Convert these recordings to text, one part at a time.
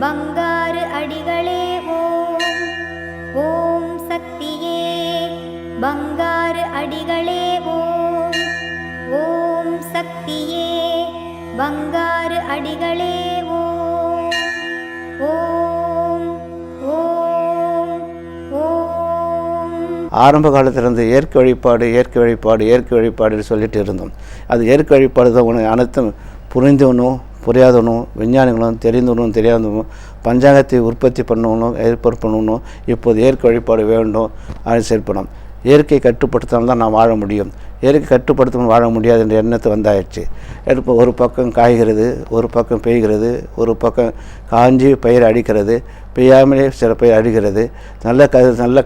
பங்காரு அடிகளே ஓம். ஓம் சக்தியே பங்காரு அடிகளே ஓம். ஓம் சக்தியே பங்காரு அடிகளே ஓம். ஓம் ஓம் ஓம். ஆரம்ப காலத்திலிருந்து இயற்கை வழிபாடு சொல்லிட்டு இருந்தோம். அது இயற்கை வழிபாடு தான் உனக்கு அனைத்தும் புரிந்தவனும் புரியாதவனும் விஞ்ஞானிகளும் தெரிந்தவனும் தெரியாதவனும் பஞ்சாங்கத்தை உற்பத்தி பண்ணணும் ஏற்பாடு பண்ணணும். இப்போது இயற்கை வழிபாடு வேண்டும் அது செயல்படும். இயற்கை கட்டுப்படுத்தாமல் தான் நான் வாழ முடியும். இயற்கை கட்டுப்படுத்தாமல் வாழ முடியாது என்ற எண்ணத்தை வந்தாயிடுச்சு. இப்போ ஒரு பக்கம் காய்கிறது, ஒரு பக்கம் பெய்கிறது, ஒரு பக்கம் காஞ்சி பயிர் அடிக்கிறது, பெய்யாமலே சில பயிர் அடிக்கிறது, நல்ல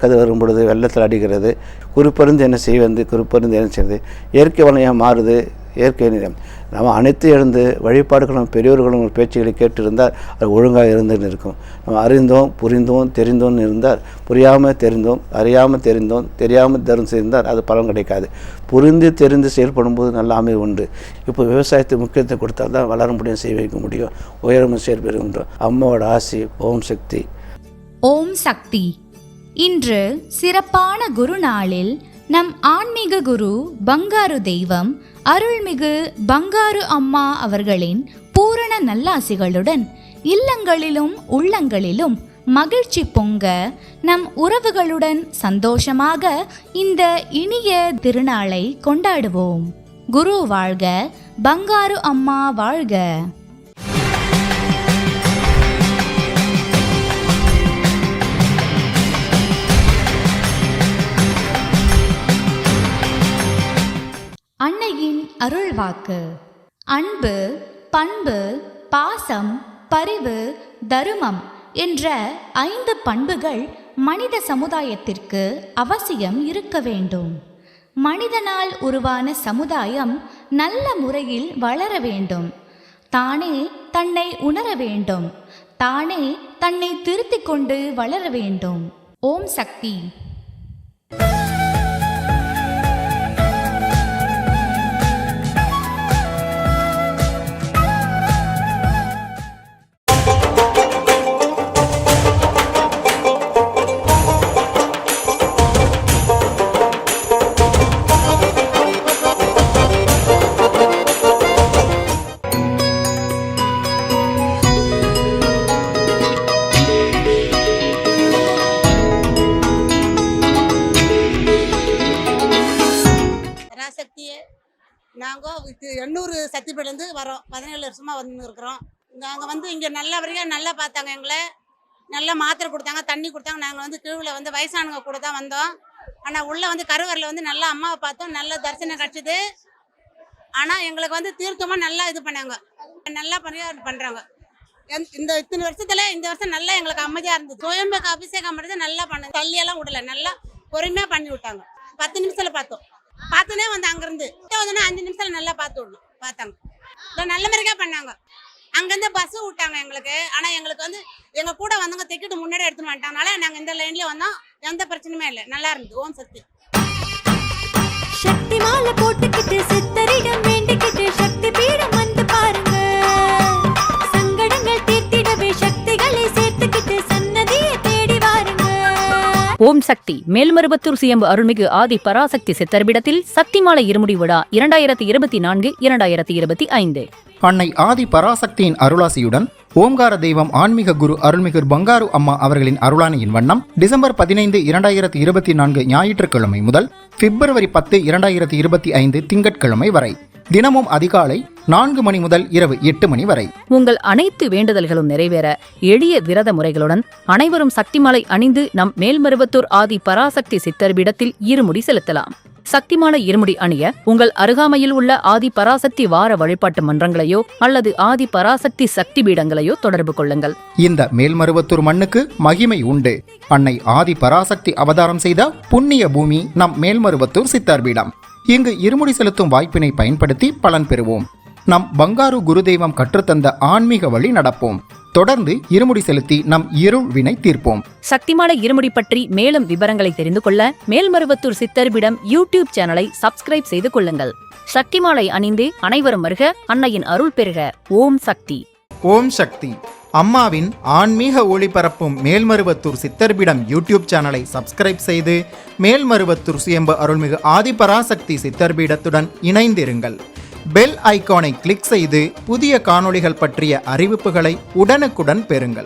கது வரும் பொழுது வெள்ளத்தில் அடிக்கிறது. குறிப்பறிந்து என்ன செய்வது, குறிப்பறிந்து என்ன செய்வது, இயற்கை வளம் மாறுது. இயற்கை நிலம் நம்ம அனைத்து எழுந்து வழிபாடுகளும் பெரியோர்களும் பேச்சுகளை கேட்டிருந்தால் அது ஒழுங்காக இருந்துன்னு இருக்கும். நம்ம அறிந்தோம் புரிந்தோம் தெரிந்தோம் இருந்தால், புரியாமல் தெரிந்தோம் அறியாமல் தெரிந்தோம் தெரியாமல் தரும் செய்தால் அது பலன் கிடைக்காது. புரிந்து தெரிந்து செயல்படும்போது நல்ல அமைவு உண்டு. இப்போ விவசாயத்துக்கு முக்கியத்துவம் கொடுத்தால் தான் வளர முடியும், செய்ய வைக்க முடியும், உயரமும் செயல்படுகின்றோம். அம்மாவோட ஆசி. ஓம் சக்தி. ஓம் சக்தி. இன்று சிறப்பான குரு நாளில் நம் ஆன்மீக குரு பங்காரு தெய்வம் அருள்மிகு பங்காரு அம்மா அவர்களின் பூரண நல்லாசிகளுடன் இல்லங்களிலும் உள்ளங்களிலும் மகிழ்ச்சி பொங்க நம் உறவுகளுடன் சந்தோஷமாக இந்த இனிய திருநாளை கொண்டாடுவோம். குரு வாழ்க, பங்காரு அம்மா வாழ்க. அன்னையின் அருள்வாக்கு. அன்பு, பண்பு, பாசம், பரிவு, தருமம் என்ற 5 பண்புகள் மனித சமுதாயத்திற்கு அவசியம் இருக்க வேண்டும். மனிதனால் உருவான சமுதாயம் நல்ல முறையில் வளர வேண்டும். தானே தன்னை உணர வேண்டும். தானே தன்னை திருத்திக் கொண்டு வளர வேண்டும். ஓம் சக்தி. நாங்கள் எண்ணூர் சத்திப்பேட்டிலேருந்து வரோம். 17 வருஷமாக வந்து இருக்கிறோம். நாங்கள் இங்கே நல்லபடியாக நல்லா பார்த்தாங்க, எங்களை நல்லா மாத்திரை கொடுத்தாங்க, தண்ணி கொடுத்தாங்க. நாங்கள் கீழே வயசானவங்க கூட தான் வந்தோம். ஆனால் உள்ளே கருவறையில் நல்லா அம்மாவை பார்த்தோம், நல்ல தரிசனம் கிடச்சிது. ஆனால் எங்களுக்கு தீர்க்கமாக நல்லா இது பண்ணாங்க, நல்லா பண்ணுறாங்க. இத்தனை வருஷத்தில் இந்த வருஷம் நல்லா எங்களுக்கு அமைதியாக இருந்தது. சுயம்புக்கு அபிஷேகம் பண்ணுறது நல்லா பண்ணு, தள்ளியெல்லாம் விடலை, நல்லா பொறுமையாக பண்ணி விட்டாங்க. 10 நிமிஷத்தில் பார்த்தோம். பார்த்தோன்னே அங்கிருந்து 5 நிமிஷத்துல நல்லா பார்த்தாங்க. நல்ல மாதிரியாக பண்ணாங்க. அங்கேருந்து பஸ்ஸு விட்டாங்க எங்களுக்கு. ஆனால் எங்களுக்கு எங்க கூட வந்தவங்க டிக்கெட்டு முன்னாடி எடுத்துன்னு வந்துட்டாங்கனால நாங்கள் இந்த லைன்லேயே வந்தோம். எந்த பிரச்சனையுமே இல்லை, நல்லா இருந்தது. ஓம் சக்தி. சக்தி மாலை போட்டுக்கிட்டு சித்தரிடம் வேண்டிக்கிட்டு சக்தி பீடம் வந்து பாருங்க. சங்கடங்கள் தீர்த்திடவே சக்திகளை சேர்த்துக்கிட்டு சன்னதியை தேடி வாருங்க. ஓம் சக்தி. மேல்மருவத்தூர் சுயம்பு அருள்மிகு ஆதி பராசக்தி சித்தர்பிடத்தில் சக்திமாலை இருமுடி விழா 2024-2025. அன்னை ஆதி பராசக்தியின் அருளாசியுடன் ஓம்கார தெய்வம் ஆன்மீக குரு அருள்மிகு பங்காரு அம்மா அவர்களின் அருளானையின் வண்ணம் டிசம்பர் 15, 2024 ஞாயிற்றுக்கிழமை முதல் பிப்ரவரி 10, 2025 திங்கட்கிழமை வரை தினமும் அதிகாலை 4 மணி முதல் இரவு 8 மணி வரை உங்கள் அனைத்து வேண்டுதல்களும் நிறைவேற எளிய விரத முறைகளுடன் அனைவரும் சக்திமாலை அணிந்து நம் மேல்மருவத்தூர் ஆதி பராசக்தி சித்தர்பிடத்தில் இருமுடி செலுத்தலாம். சக்திமாலை இருமுடி அணிய உங்கள் அருகாமையில் உள்ள ஆதி பராசக்தி வார வழிபாட்டு மன்றங்களையோ அல்லது ஆதி பராசக்தி சக்தி பீடங்களையோ தொடர்பு கொள்ளுங்கள். இந்த மேல்மருவத்தூர் மண்ணுக்கு மகிமை உண்டு. அன்னை ஆதி பராசக்தி அவதாரம் செய்த புண்ணிய பூமி நம் மேல்மருவத்தூர் சித்தர்பீடம். இங்கு இருமுடி செலுத்தும் வாய்ப்பினை பயன்படுத்தி பலன் பெறுவோம். நம் பங்காரு குருதெய்வம் கற்றுத்தந்த ஆன்மீக வழி நடப்போம். தொடர்ந்து இருமுடி செலுத்தி நம் இருள் வினை தீர்ப்போம். சக்திமாலை இருமுடி பற்றி மேலும் விவரங்களை தெரிந்து கொள்ள மேல்மருவத்தூர் சித்தர்பிடம் யூடியூப் சேனலை சப்ஸ்கிரைப் செய்து கொள்ளுங்கள். சக்திமாலை அணிந்து அனைவரும் வருக, அன்னையின் அருள் பெறுக. ஓம் சக்தி. ஓம் சக்தி. அம்மாவின் ஆன்மீக ஒளிபரப்பும் மேல்மருவத்தூர் சித்தர்பீடம் யூடியூப் சேனலை சப்ஸ்கிரைப் செய்து மேல்மருவத்தூர் சுயம்பு அருள்மிகு ஆதிபராசக்தி சித்தர்பீடத்துடன் இணைந்திருங்கள். பெல் ஐகானை கிளிக் செய்து புதிய காணொளிகள் பற்றிய அறிவிப்புகளை உடனுக்குடன் பெறுங்கள்.